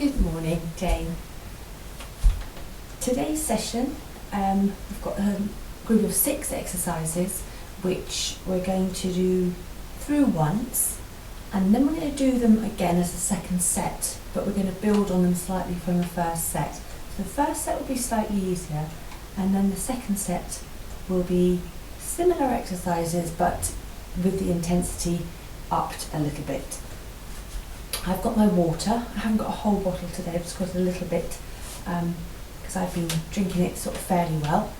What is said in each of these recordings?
Good morning, Jane. Today's session, we've got a group of 6 exercises which we're going to do through once, and then we're going to do them again as a second set, but we're going to build on them slightly from the first set. So the first set will be slightly easier, and then the second set will be similar exercises but with the intensity upped a little bit. I've got my water. I haven't got a whole bottle today, I've just got a little bit because I've been drinking it sort of fairly well.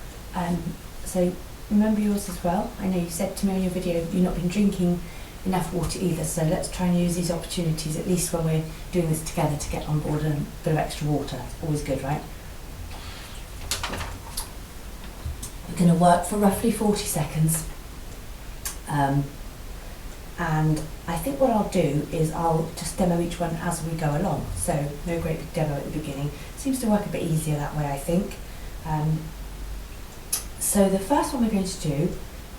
So remember yours as well. I know you said to me on your video you've not been drinking enough water either, so let's try and use these opportunities, at least when we're doing this together, to get on board a bit of extra water. Always good, right? We're going to work for roughly 40 seconds. And I think what I'll do is I'll just demo each one as we go along. So no great big demo at the beginning. Seems to work a bit easier that way, I think. So the first one we're going to do,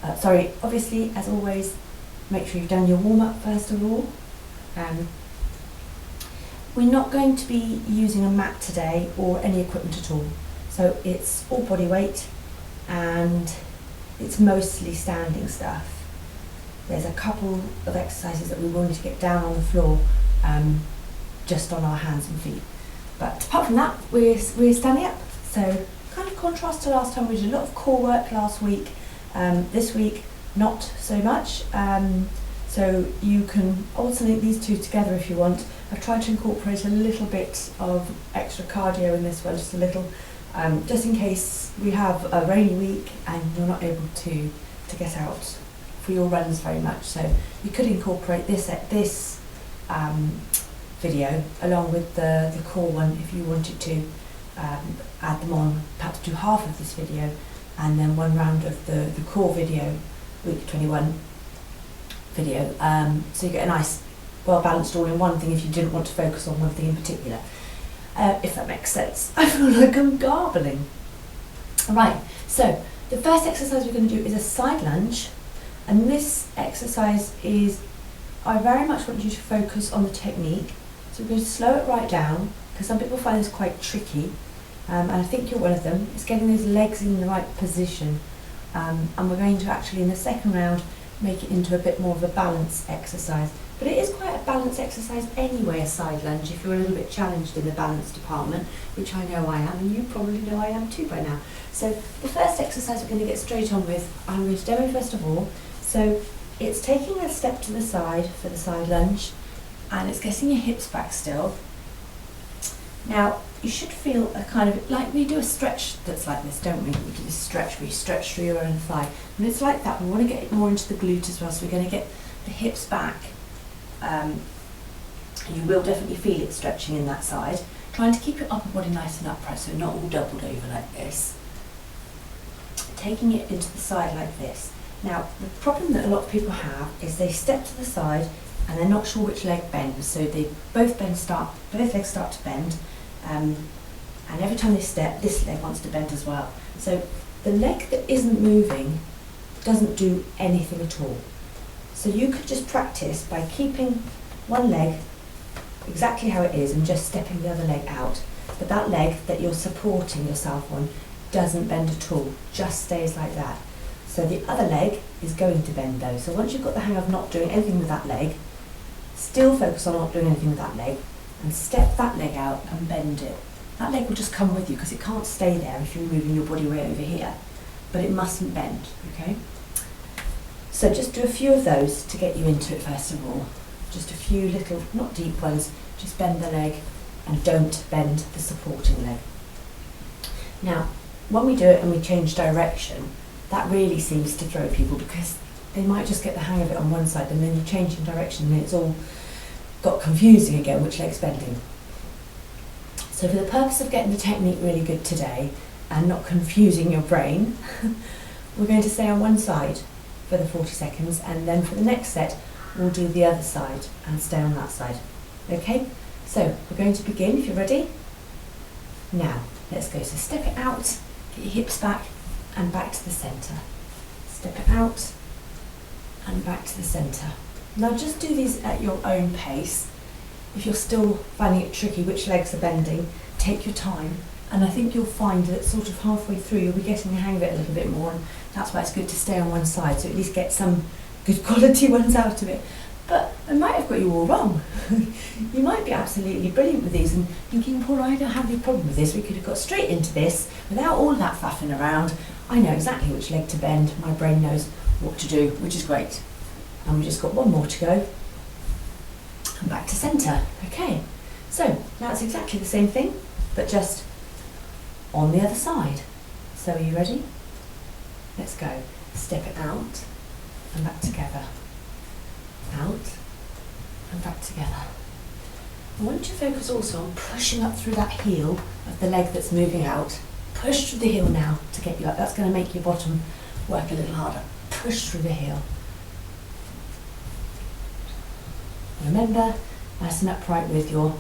obviously as always, make sure you've done your warm-up first of all. We're not going to be using a mat today or any equipment at all. So it's all body weight and it's mostly standing stuff. There's a couple of exercises that we wanted to get down on the floor, just on our hands and feet. But apart from that, we're standing up. So kind of contrast to last time, we did a lot of core work last week. This week, not so much. So you can alternate these two together if you want. I've tried to incorporate a little bit of extra cardio in this one, just a little, just in case we have a rainy week and you're not able to get out for your runs very much. So you could incorporate this video along with the core one if you wanted to add them on, perhaps do half of this video and then one round of the core video, week 21 video, so you get a nice well balanced all in one thing if you didn't want to focus on one thing in particular, if that makes sense. I feel like I'm garbling. Alright, so the first exercise we're going to do is a side lunge. And this exercise is, I very much want you to focus on the technique. So we're going to slow it right down, because some people find this quite tricky, and I think you're one of them. It's getting those legs in the right position. And we're going to actually, in the second round, make it into a bit more of a balance exercise. But it is quite a balance exercise anyway, a side lunge, if you're a little bit challenged in the balance department, which I know I am, and you probably know I am too by now. So the first exercise we're going to get straight on with, I'm going to demo first of all. So it's taking a step to the side for the side lunge, and it's getting your hips back still. Now you should feel a kind of, like we do a stretch that's like this, don't we? We do this stretch where you stretch through your own thigh. When it's like that, we want to get it more into the glute as well, so we're going to get the hips back. You will definitely feel it stretching in that side. Trying to keep your upper body nice and upright, so not all doubled over like this. Taking it into the side like this. Now, the problem that a lot of people have is they step to the side and they're not sure which leg bends. So they both legs start to bend, and every time they step, this leg wants to bend as well. So the leg that isn't moving doesn't do anything at all. So you could just practice by keeping one leg exactly how it is and just stepping the other leg out. But that leg that you're supporting yourself on doesn't bend at all, just stays like that. So the other leg is going to bend though. So once you've got the hang of not doing anything with that leg, still focus on not doing anything with that leg and step that leg out and bend it. That leg will just come with you because it can't stay there if you're moving your body way over here, but it mustn't bend, okay? So just do a few of those to get you into it first of all. Just a few little, not deep ones, just bend the leg and don't bend the supporting leg. Now, when we do it and we change direction, that really seems to throw people because they might just get the hang of it on one side and then you change in direction and it's all got confusing again, which leg's bending. So for the purpose of getting the technique really good today and not confusing your brain, we're going to stay on one side for the 40 seconds and then for the next set we'll do the other side and stay on that side. Okay, so we're going to begin if you're ready. Now let's go. So step it out, get your hips back and back to the centre. Step it out and back to the centre. Now just do these at your own pace. if you're still finding it tricky which legs are bending, take your time. And I think you'll find that sort of halfway through you'll be getting the hang of it a little bit more, and that's why it's good to stay on one side, so at least get some good quality ones out of it. But I might have got you all wrong. You might be absolutely brilliant with these and thinking, Paul, I don't have any problem with this. We could have got straight into this without all that faffing around. I know exactly which leg to bend. My brain knows what to do, which is great. And we just got one more to go. And back to centre. Okay, so now it's exactly the same thing, but just on the other side. So are you ready? Let's go. Step it out and back together. Out and back together. I want you to focus also on pushing up through that heel of the leg that's moving out. Push through the heel now to get you up. That's going to make your bottom work a little harder. Push through the heel. Remember, nice and upright with your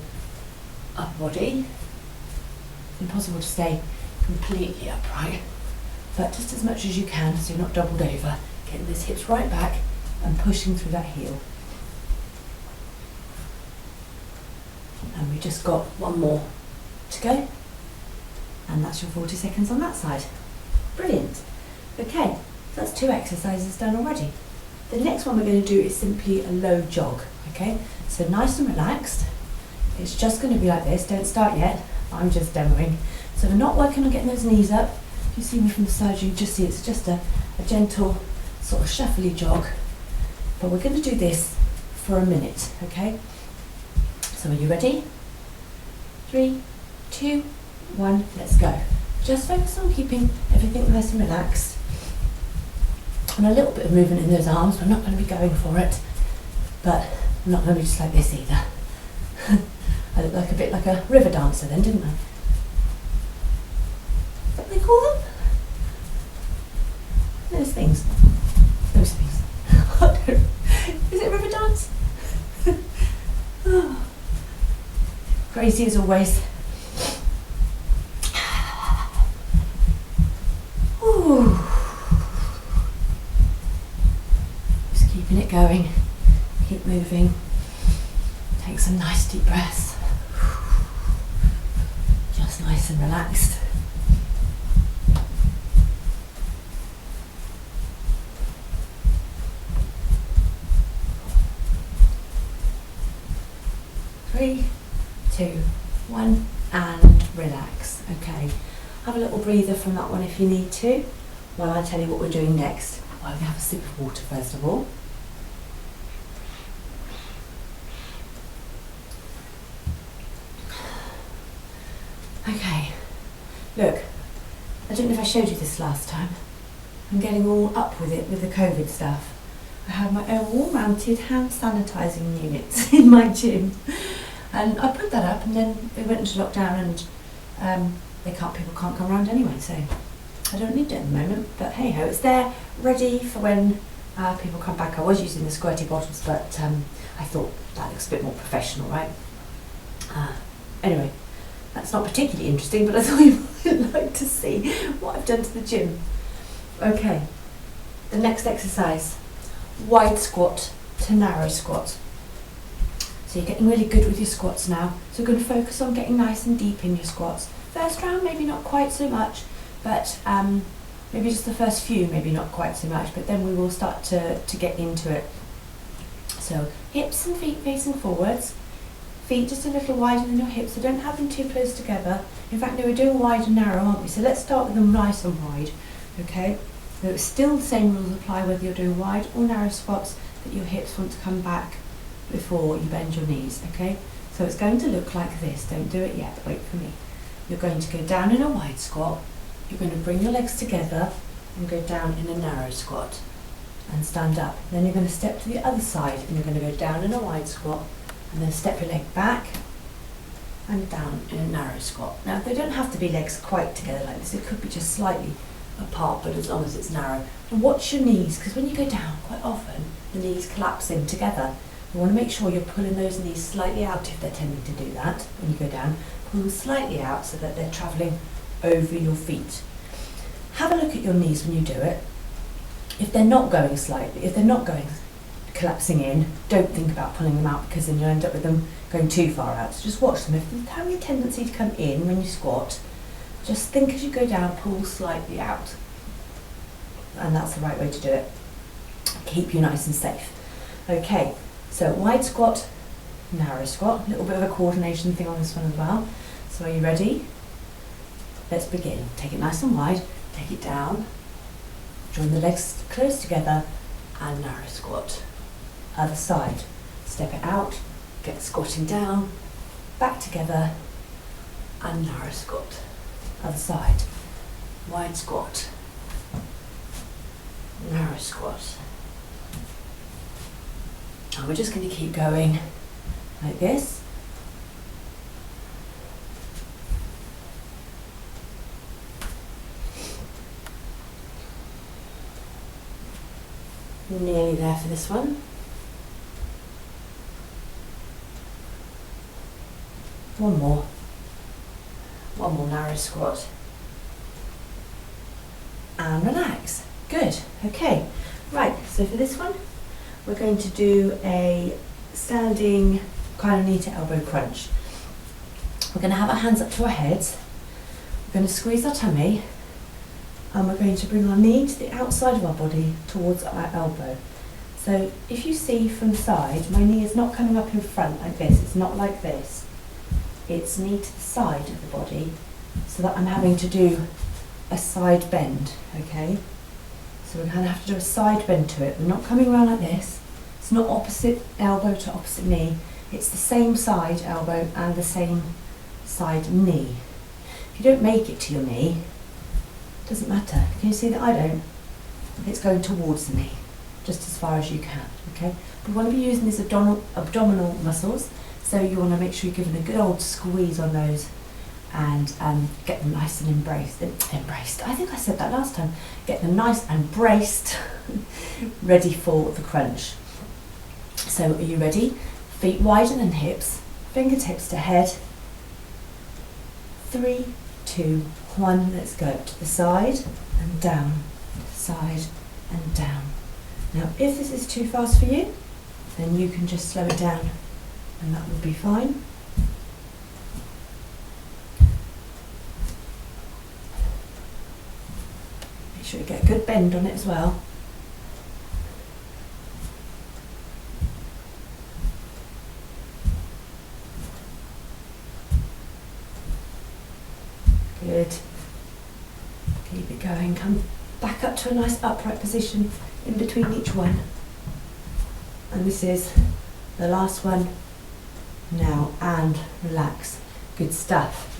upper body. It's impossible to stay completely upright, but just as much as you can so you're not doubled over. Getting those hips right back and pushing through that heel. And we've just got one more to go. And that's your 40 seconds on that side. Brilliant. Okay, so that's 2 exercises done already. The next one we're going to do is simply a low jog. Okay, so nice and relaxed. It's just going to be like this. Don't start yet. I'm just demoing. So we're not working on getting those knees up. If you see me from the side, you just see it's just a gentle sort of shuffly jog. But we're going to do this for a minute, okay? So are you ready? 3, 2, 1, let's go. Just focus on keeping everything nice and relaxed. And a little bit of movement in those arms. We're not going to be going for it, but I'm not going to be just like this either. I look like a bit like a river dancer then, didn't I? Is that what they call them? Those things. Those things. Is it river dance? Oh. Crazy as always. Ooh. Just keeping it going. Keep moving. Take some nice deep breaths. Just nice and relaxed. Three, 2, 1, and relax. Okay, have a little breather from that one if you need to, while I tell you what we're doing next. Well, we have a sip of water first of all. Okay, look, I don't know if I showed you this last time. I'm getting all up with it with the COVID stuff. I have my own wall-mounted hand sanitising units in my gym. And I put that up, and then we went into lockdown, and people can't come around anyway, so I don't need it at the moment. But hey ho, it's there, ready for when people come back. I was using the squirty bottles, but I thought that looks a bit more professional, right? Anyway, that's not particularly interesting, but I thought you might like to see what I've done to the gym. Okay, the next exercise, wide squat to narrow squat. So you're getting really good with your squats now. So we're going to focus on getting nice and deep in your squats. First round, maybe not quite so much, but maybe just the first few, maybe not quite so much, but then we will start to get into it. So hips and feet facing forwards. Feet just a little wider than your hips, so don't have them too close together. In fact, no, we're doing wide and narrow, aren't we? So let's start with them nice and wide, okay? So it's still the same rules apply whether you're doing wide or narrow squats, that your hips want to come back before you bend your knees, okay? So it's going to look like this. Don't do it yet, wait for me. You're going to go down in a wide squat, you're going to bring your legs together and go down in a narrow squat and stand up. Then you're going to step to the other side and you're going to go down in a wide squat and then step your leg back and down in a narrow squat. Now they don't have to be legs quite together like this, it could be just slightly apart, but as long as it's narrow. And watch your knees, because when you go down, quite often the knees collapse in together. You want to make sure you're pulling those knees slightly out if they're tending to do that when you go down. Pull them slightly out so that they're travelling over your feet. Have a look at your knees when you do it. If they're not collapsing in, don't think about pulling them out, because then you'll end up with them going too far out. So just watch them. If they have a tendency to come in when you squat, just think as you go down, pull slightly out. And that's the right way to do it. Keep you nice and safe. Okay, so wide squat, narrow squat. A little bit of a coordination thing on this one as well. So are you ready? Let's begin. Take it nice and wide, take it down, join the legs close together and narrow squat. Other side. Step it out, get squatting down, back together and narrow squat. Other side. Wide squat. Narrow squat. And we're just going to keep going like this. Nearly there for this one. One more. One more narrow squat. And relax. Good. Okay. Right, so for this one, we're going to do a standing kind of knee to elbow crunch. We're going to have our hands up to our heads. We're going to squeeze our tummy and we're going to bring our knee to the outside of our body towards our elbow. So if you see from the side, my knee is not coming up in front like this. It's not like this. It's knee to the side of the body so that I'm having to do a side bend, okay? So we're going to have to do a side bend to it. We're not coming around like this. It's not opposite elbow to opposite knee. It's the same side elbow and the same side knee. If you don't make it to your knee, it doesn't matter. Can you see that I don't? It's going towards the knee, just as far as you can, okay? We want to be using these abdominal muscles, so you want to make sure you're giving a good old squeeze on those and get them nice and embraced. I think I said that last time. Get them nice and braced, ready for the crunch. So are you ready? Feet wider than hips, fingertips to head. 3, 2, 1, let's go. To the side and down, side and down. Now if this is too fast for you, then you can just slow it down and that would be fine. Make sure you get a good bend on it as well. Good. Keep it going. Come back up to a nice upright position in between each one. And this is the last one now, and relax. Good stuff.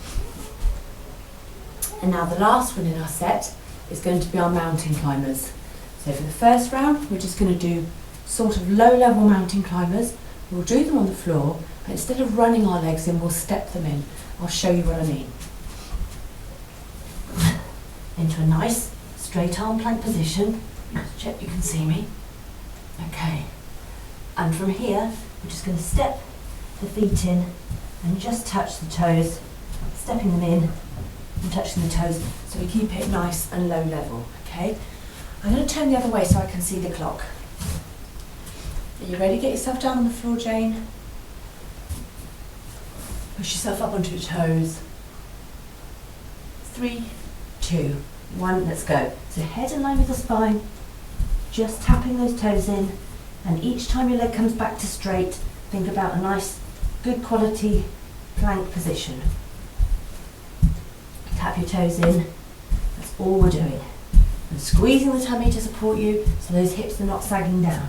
And now the last one in our set is going to be our mountain climbers. So for the first round, we're just going to do sort of low-level mountain climbers. We'll do them on the floor, but instead of running our legs in, we'll step them in. I'll show you what I mean. Into a nice straight arm plank position. Just check you can see me. Okay. And from here, we're just going to step the feet in and just touch the toes, stepping them in and touching the toes, so we keep it nice and low level, okay? I'm going to turn the other way so I can see the clock. Are you ready? Get yourself down on the floor, Jane. Push yourself up onto your toes. 3, 2, 1, let's go. So head in line with the spine, just tapping those toes in, and each time your leg comes back to straight, think about a nice, good quality plank position. Tap your toes in, that's all we're doing. And squeezing the tummy to support you so those hips are not sagging down.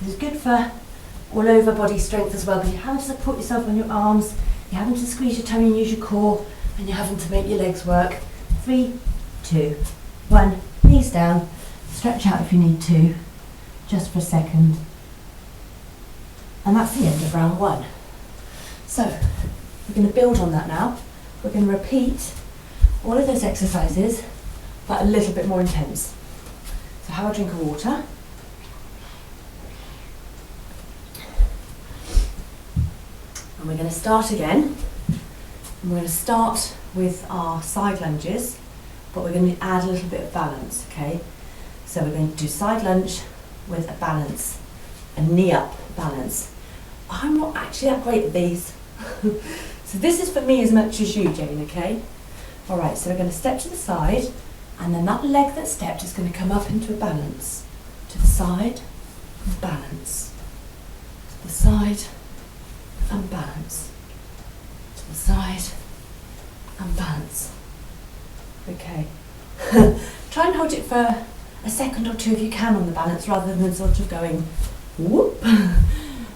This is good for all over body strength as well, but you're having to support yourself on your arms, you're having to squeeze your tummy and use your core, and you're having to make your legs work. 3, 2, 1, knees down, stretch out if you need to, just for a second. And that's the end of round 1. So, we're going to build on that now. We're going to repeat all of those exercises, but a little bit more intense. So have a drink of water. And we're going to start again. And we're going to start with our side lunges. but we're going to add a little bit of balance, okay? So we're going to do side lunge with a balance, a knee up balance. I'm not actually that great at these. So this is for me as much as you, Jane, okay? All right, so we're going to step to the side, and then that leg that stepped is going to come up into a balance. To the side, and balance. To the side, and balance. To the side, and balance. Okay. Try and hold it for a second or two if you can on the balance, rather than sort of going whoop.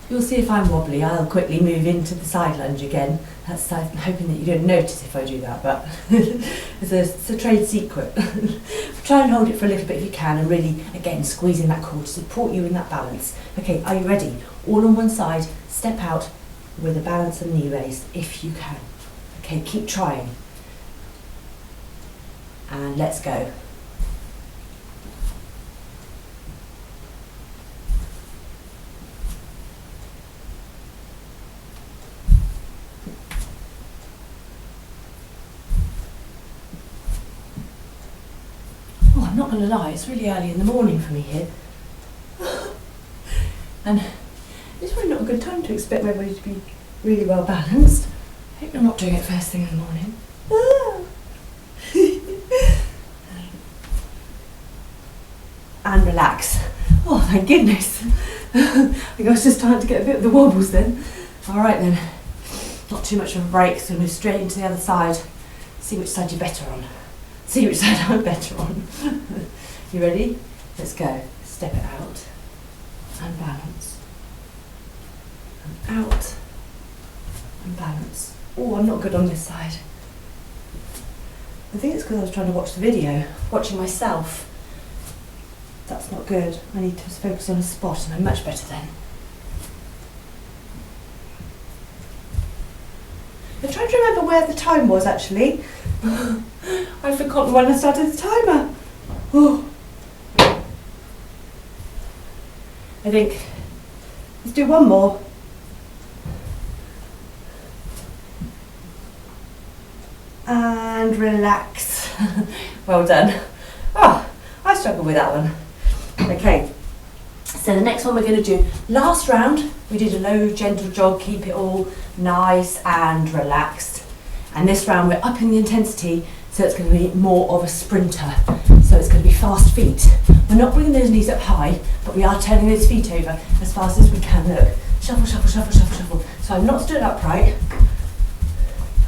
You'll see if I'm wobbly, I'll quickly move into the side lunge again. That's, I'm hoping that you don't notice if I do that, but it's a trade secret. Try and hold it for a little bit if you can, and really, again, squeezing that core to support you in that balance. Okay, are you ready? All on one side, step out with a balance and knee raise, if you can. Okay, keep trying. And let's go. Oh, I'm not going to lie, it's really early in the morning for me here. And it's probably not a good time to expect my body to be really well balanced. I hope you're not doing it first thing in the morning. And relax. Oh, thank goodness. I think I was just starting to get a bit of the wobbles then. All right then, not too much of a break, so move straight into the other side. See which side you're better on. See which side I'm better on. You ready? Let's go. Step it out. And balance. And out. And balance. Oh, I'm not good on this side. I think it's because I was trying to watch the video, watching myself. That's not good. I need to focus on a spot, and I'm much better then. I'm trying to remember where the time was actually. I've forgotten when I started the timer. Oh. I think, let's do one more. And relax. Well done. Oh, I struggled with that one. Okay, so the next one we're going to do, last round, we did a low, gentle jog, keep it all nice and relaxed. And this round we're upping the intensity, so it's going to be more of a sprinter. So it's going to be fast feet. We're not bringing those knees up high, but we are turning those feet over as fast as we can. Look, shuffle, shuffle, shuffle, shuffle, shuffle. So I'm not stood upright.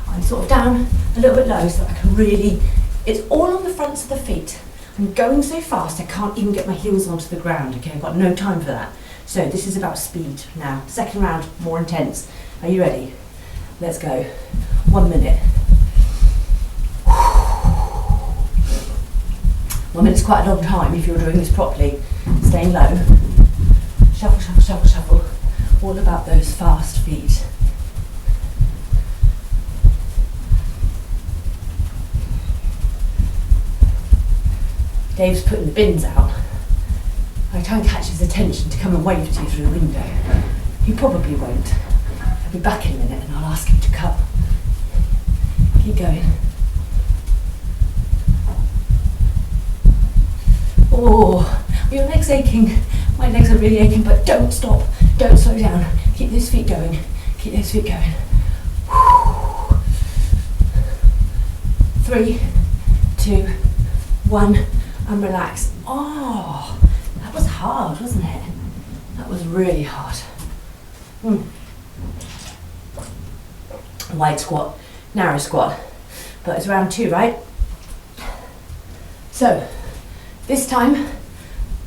I'm sort of down a little bit low, so I can really, it's all on the fronts of the feet. I'm going so fast I can't even get my heels onto the ground, okay? I've got no time for that. So this is about speed now. Second round, more intense. Are you ready? Let's go. 1 minute. 1 minute's quite a long time if you're doing this properly. Staying low. Shuffle, shuffle, shuffle, shuffle. All about those fast feet. Dave's putting the bins out. I try and catch his attention to come and wave to you through the window. He probably won't. I'll be back in a minute and I'll ask him to come. Keep going. Oh, your leg's aching. My legs are really aching, but don't stop. Don't slow down. Keep those feet going. Keep those feet going. 3, 2, 1. And relax. Oh, that was hard, wasn't it? That was really hard. Wide squat, narrow squat. But it's round 2, right? So, this time,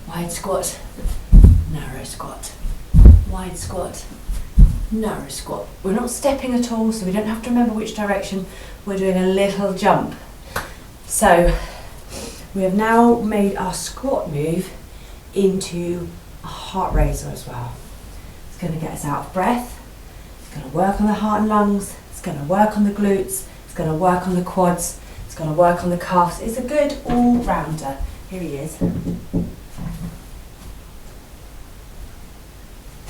wide squat, narrow squat. Wide squat, narrow squat. We're not stepping at all, so we don't have to remember which direction. We're doing a little jump. So, we have now made our squat move into a heart raiser as well. It's going to get us out of breath. It's going to work on the heart and lungs. It's going to work on the glutes. It's going to work on the quads. It's going to work on the calves. It's a good all-rounder. Here he is.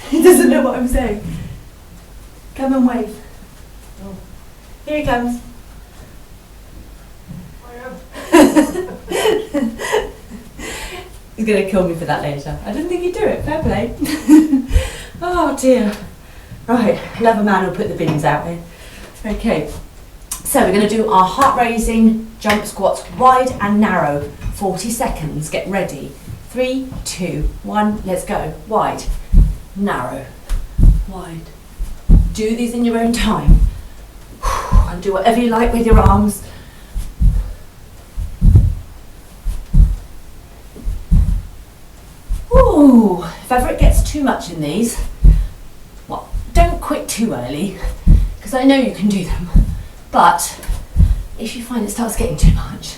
He doesn't know what I'm saying. Come and wave. Oh. Here he comes. He's going to kill me for that later. I didn't think he'd do it. Fair play. Oh dear. Right, another man will put the bins out here. Okay, so we're going to do our heart-raising jump squats, wide and narrow. 40 seconds. Get ready. 3, 2, 1. Let's go. Wide, narrow, wide. Do these in your own time. And do whatever you like with your arms. Ooh, if ever it gets too much in these, well, don't quit too early, because I know you can do them. But if you find it starts getting too much,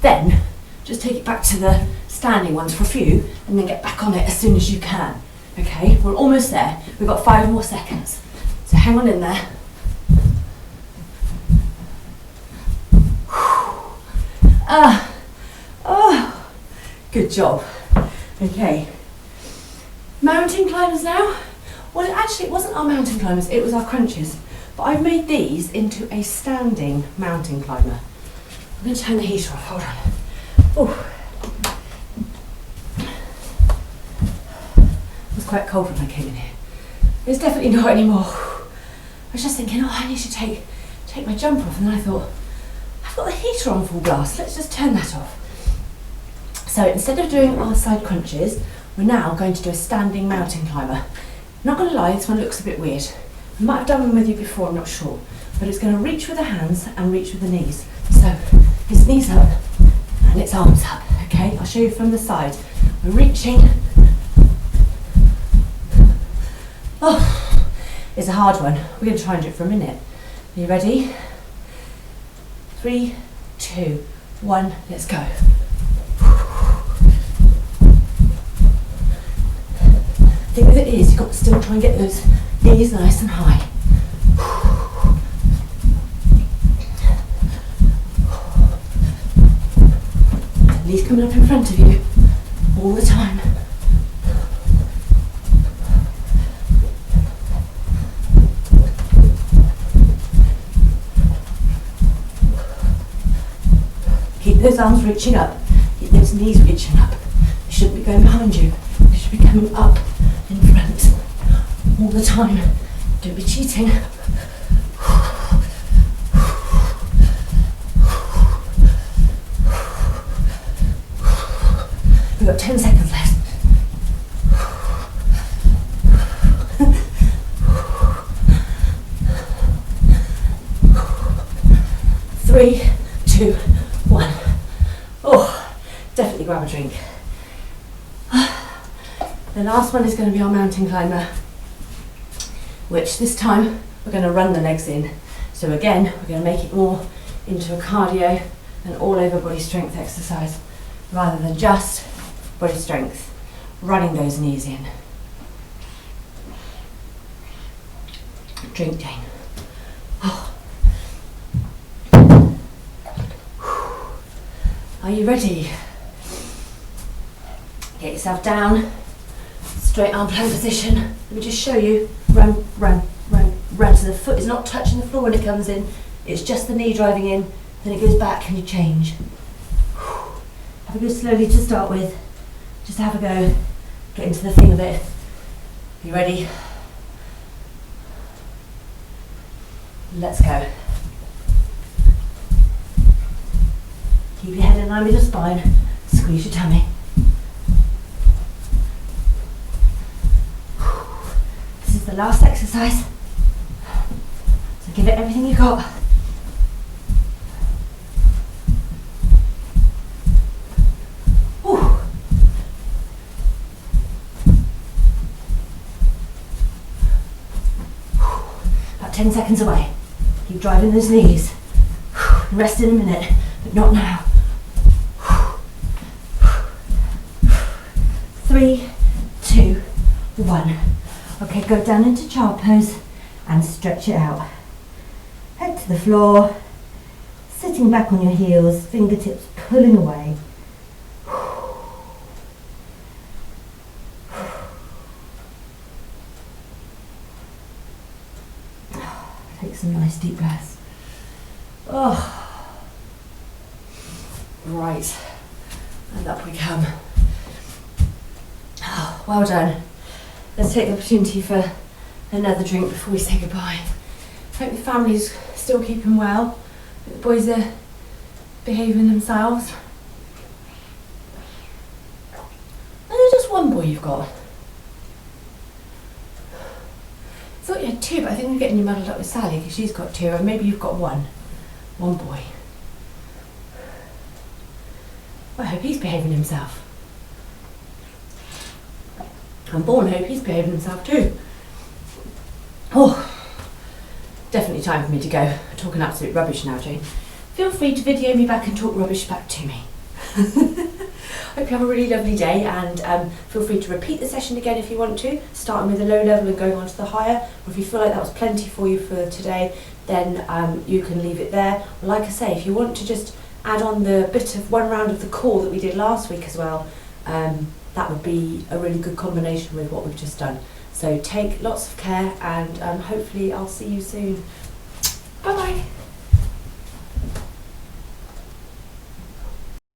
then just take it back to the standing ones for a few, and then get back on it as soon as you can. Okay, we're almost there. We've got 5 more seconds. So hang on in there. Good job. Okay. Mountain climbers now. Well, actually, it wasn't our mountain climbers, it was our crunches. But I've made these into a standing mountain climber. I'm going to turn the heater off. Hold on. Oh. It was quite cold when I came in here. It's definitely not anymore. I was just thinking, oh, I need to take my jumper off, and then I thought, I've got the heater on full blast, let's just turn that off. So instead of doing our side crunches, we're now going to do a standing mountain climber. Not going to lie, this one looks a bit weird. I might have done one with you before, I'm not sure. But it's going to reach with the hands and reach with the knees. So his knees up and its arms up. Okay, I'll show you from the side. We're reaching. Oh, it's a hard one. We're going to try and do it for a minute. Are you ready? 3, 2, 1, let's go. The thing with it is, you've got to still try and get those knees nice and high. Knees coming up in front of you all the time. Keep those arms reaching up. Keep those knees reaching up. They shouldn't be going behind you. They should be coming up in front all the time. Don't be cheating. We've got 10 seconds left. Three, 2, 1. Oh, definitely grab a drink. The last one is going to be our mountain climber, which this time we're going to run the legs in. So again, we're going to make it more into a cardio and all over body strength exercise rather than just body strength, running those knees in. Drink, Jane. Oh. Are you ready? Get yourself down. Straight arm plank position. Let me just show you. Run, run, run, run. So the foot is not touching the floor when it comes in. It's just the knee driving in. Then it goes back and you change. Have a go slowly to start with. Just have a go. Get into the thing of it. You ready? Let's go. Keep your head in line with your spine. Squeeze your tummy. This is the last exercise. So give it everything you got. Whew. About 10 seconds away. Keep driving those knees. Rest in a minute, but not now. 3, 2, 1. Okay, go down into child pose and stretch it out. Head to the floor, sitting back on your heels, fingertips pulling away. Take some nice deep breaths. Oh, right, and up we come. well done. Let's take the opportunity for another drink before we say goodbye. Hope the family's still keeping well. The boys are behaving themselves. And there's just one boy you've got. I thought you had two, but I think I'm getting you muddled up with Sally because she's got two, and maybe you've got one. One boy. Well, I hope he's behaving himself. And Bourne, hope he's behaving himself too. Oh, definitely time for me to go. I'm talking absolute rubbish now, Jane. Feel free to video me back and talk rubbish back to me. Hope you have a really lovely day, and feel free to repeat the session again if you want to, starting with a low level and going on to the higher. Or if you feel like that was plenty for you for today, then you can leave it there. Like I say, if you want to just add on the bit of one round of the core that we did last week as well, that would be a really good combination with what we've just done. So take lots of care, and hopefully I'll see you soon. Bye bye.